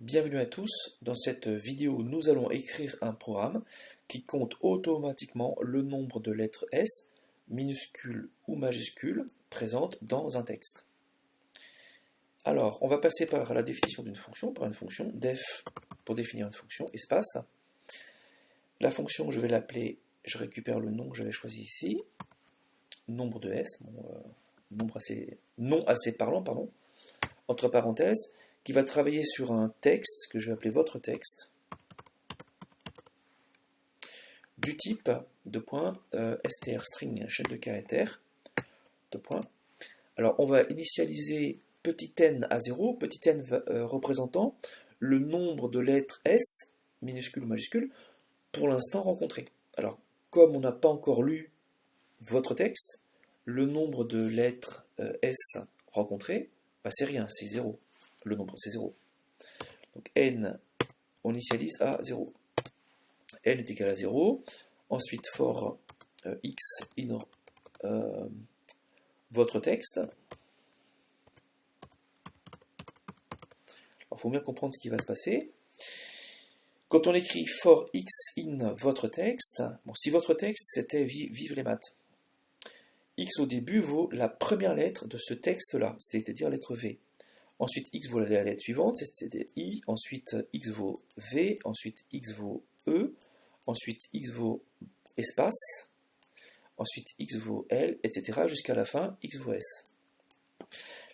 Bienvenue à tous, dans cette vidéo nous allons écrire un programme qui compte automatiquement le nombre de lettres S, minuscules ou majuscules, présentes dans un texte. Alors, on va passer par la définition d'une fonction, par une fonction def pour définir une fonction, espace. La fonction, je vais l'appeler, je récupère le nom que j'avais choisi ici, nombre de S, nom assez parlant, pardon, entre parenthèses, qui va travailler sur un texte que je vais appeler votre texte, du type str string chaîne de caractères, Alors on va initialiser petit n à 0, petit n représentant le nombre de lettres S, minuscules ou majuscules, pour l'instant rencontrées. Alors comme on n'a pas encore lu votre texte, le nombre de lettres S rencontrées, c'est rien, c'est 0. Le nombre c'est 0. Donc n, on initialise à 0. n est égal à 0. Ensuite, for x in votre texte. Alors, il faut bien comprendre ce qui va se passer. Quand on écrit for x in votre texte, si votre texte c'était vive les maths, x au début vaut la première lettre de ce texte-là, c'est-à-dire la lettre V. Ensuite, x vaut la lettre suivante, c'est-à-dire I. Ensuite, x vaut V. Ensuite, x vaut E. Ensuite, x vaut espace. Ensuite, x vaut L, etc. jusqu'à la fin, x vaut S.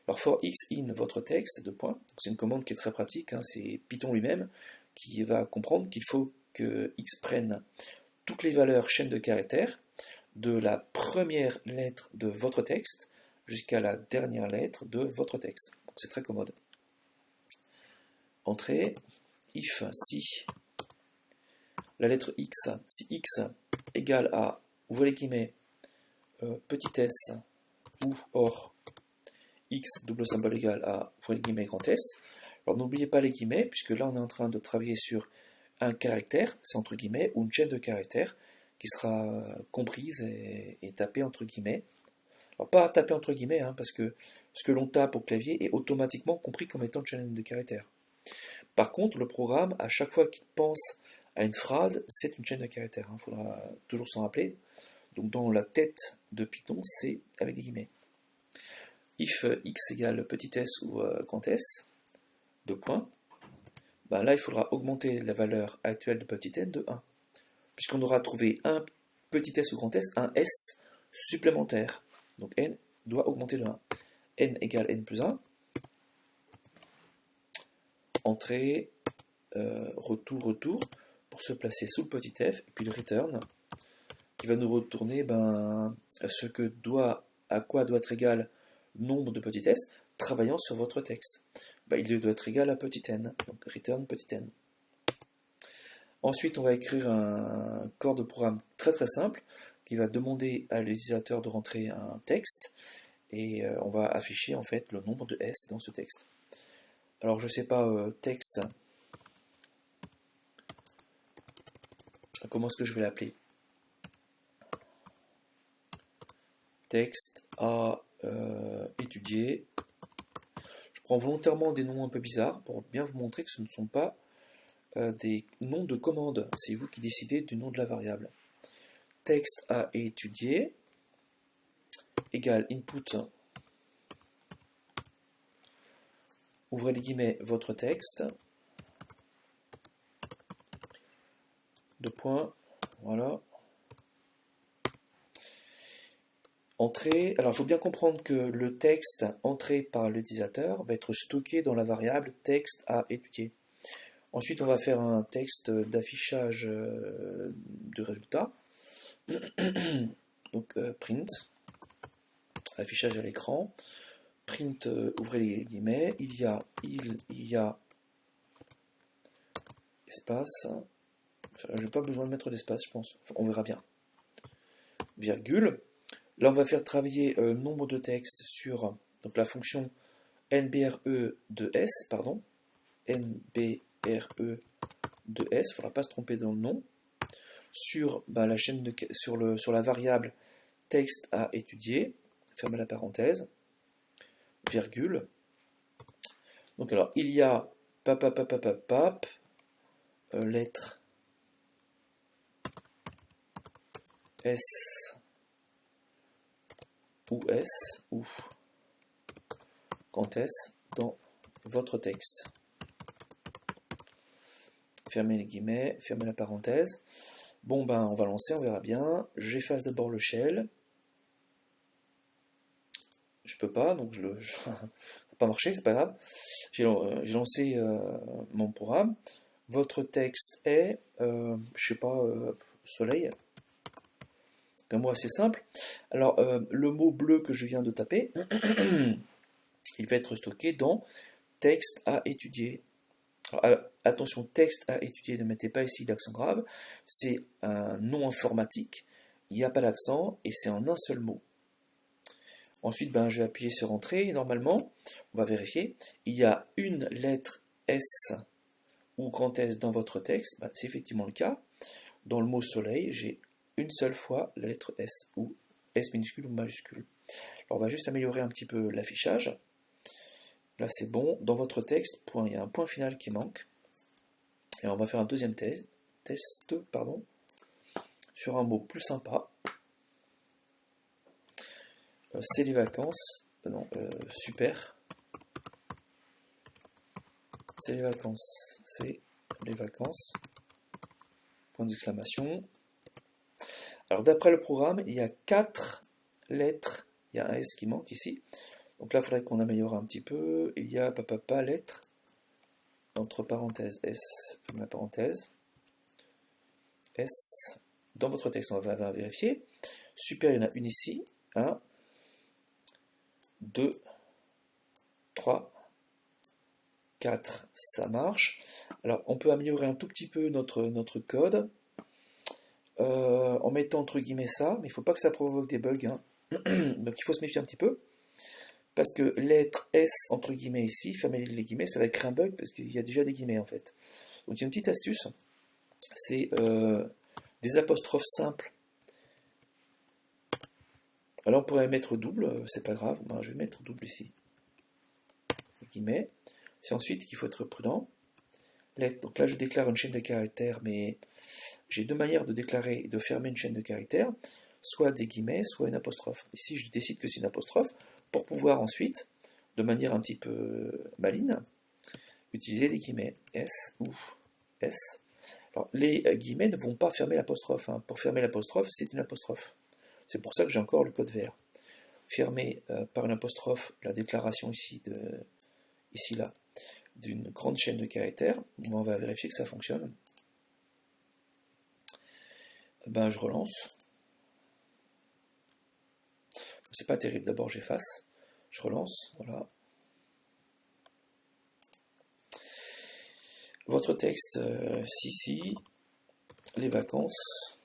Alors, for x in votre texte, c'est une commande qui est très pratique, c'est Python lui-même qui va comprendre qu'il faut que x prenne toutes les valeurs chaîne de caractères de la première lettre de votre texte jusqu'à la dernière lettre de votre texte. C'est très commode. Entrée, if si la lettre x, si x égale à, ouvrez les guillemets, petit s ou or x double symbole égal à, ouvrez les guillemets, grand S. Alors n'oubliez pas les guillemets, puisque là on est en train de travailler sur un caractère, c'est entre guillemets, ou une chaîne de caractères qui sera comprise et tapée entre guillemets. Alors pas taper entre guillemets, parce que ce que l'on tape au clavier est automatiquement compris comme étant une chaîne de caractères. Par contre, le programme, à chaque fois qu'il pense à une phrase, c'est une chaîne de caractères. Il faudra toujours s'en rappeler. Donc dans la tête de Python, c'est avec des guillemets. If x égale petit s ou grand S, là il faudra augmenter la valeur actuelle de petit n de 1. Puisqu'on aura trouvé un petit s ou grand S, un s supplémentaire. Donc n doit augmenter de 1. n égale n plus 1. Entrée, retour, pour se placer sous le petit f, et puis le return, qui va nous retourner à quoi doit être égal nombre de petits s, travaillant sur votre texte. Il doit être égal à petit n, donc return petit n. Ensuite, on va écrire un corps de programme très très simple, qui va demander à l'utilisateur de rentrer un texte, et on va afficher en fait le nombre de S dans ce texte. Alors je sais pas, texte, comment est-ce que je vais l'appeler? Texte à étudier. Je prends volontairement des noms un peu bizarres pour bien vous montrer que ce ne sont pas des noms de commande, c'est vous qui décidez du nom de la variable. Texte à étudier égale input, ouvrez les guillemets, votre texte, voilà. Entrée, alors il faut bien comprendre que le texte entré par l'utilisateur va être stocké dans la variable texte à étudier. Ensuite, on va faire un texte d'affichage de résultat. Donc print, affichage à l'écran. Print, ouvrez les guillemets, il y a espace. Je n'ai pas besoin de mettre d'espace, je pense. Enfin, on verra bien. Virgule. Là, on va faire travailler nombre de textes sur donc la fonction nbre de s, nbre de s, il ne faudra pas se tromper dans le nom, sur la chaîne sur la variable texte à étudier, fermez la parenthèse, virgule. Donc alors, il y a lettre S ou S ou grand S dans votre texte. Fermez les guillemets, fermez la parenthèse. Bon ben on va lancer, on verra bien. J'efface d'abord le shell. Je peux pas, donc ça n'a pas marché, c'est pas grave. J'ai lancé mon programme. Votre texte est, je sais pas, soleil. Un mot assez simple. Alors, le mot bleu que je viens de taper, il va être stocké dans texte à étudier. Alors, attention, texte à étudier, ne mettez pas ici l'accent grave. C'est un nom informatique, il n'y a pas d'accent et c'est en un seul mot. Ensuite, ben, je vais appuyer sur Entrée et normalement, on va vérifier, il y a une lettre S ou grand S dans votre texte. Ben, c'est effectivement le cas. Dans le mot soleil, j'ai une seule fois la lettre S ou S minuscule ou majuscule. Alors on va juste améliorer un petit peu l'affichage. Là c'est bon. Dans votre texte, il y a un point final qui manque. Et on va faire un deuxième test sur un mot plus sympa. C'est les vacances. Super. C'est les vacances. C'est les vacances. Point d'exclamation. Alors d'après le programme, il y a 4 lettres, il y a un S qui manque ici, donc là il faudrait qu'on améliore un petit peu, il y a lettre, entre parenthèses S, la parenthèse, S, dans votre texte on va vérifier, super il y en a une ici, 1, 2, 3, 4, ça marche. Alors on peut améliorer un tout petit peu notre code, en mettant entre guillemets ça, mais il ne faut pas que ça provoque des bugs, hein. Donc il faut se méfier un petit peu, parce que lettre S entre guillemets ici, fermez les guillemets, ça va créer un bug, parce qu'il y a déjà des guillemets en fait. Donc il y a une petite astuce, c'est des apostrophes simples. Alors on pourrait mettre double, c'est pas grave, ben, je vais mettre double ici, les guillemets. C'est ensuite qu'il faut être prudent. Donc là je déclare une chaîne de caractères, mais j'ai deux manières de déclarer et de fermer une chaîne de caractères, soit des guillemets, soit une apostrophe. Ici, je décide que c'est une apostrophe pour pouvoir ensuite, de manière un petit peu maligne, utiliser des guillemets S ou S. Alors, les guillemets ne vont pas fermer l'apostrophe, hein. Pour fermer l'apostrophe, c'est une apostrophe. C'est pour ça que j'ai encore le code vert. Fermer par une apostrophe la déclaration ici, là, d'une grande chaîne de caractères. On va vérifier que ça fonctionne. Ben, je relance. C'est pas terrible, d'abord j'efface, je relance, voilà. Votre texte, si, les vacances,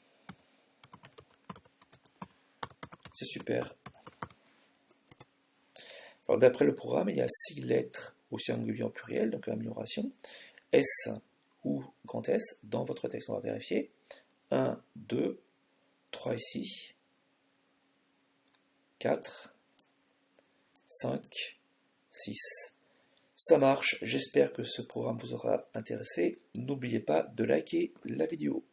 c'est super. Alors d'après le programme, il y a 6 lettres au singulier en pluriel, donc l'amélioration, S ou grand S dans votre texte, on va vérifier. 1, 2, 3 ici, 4, 5, 6. Ça marche, j'espère que ce programme vous aura intéressé. N'oubliez pas de liker la vidéo.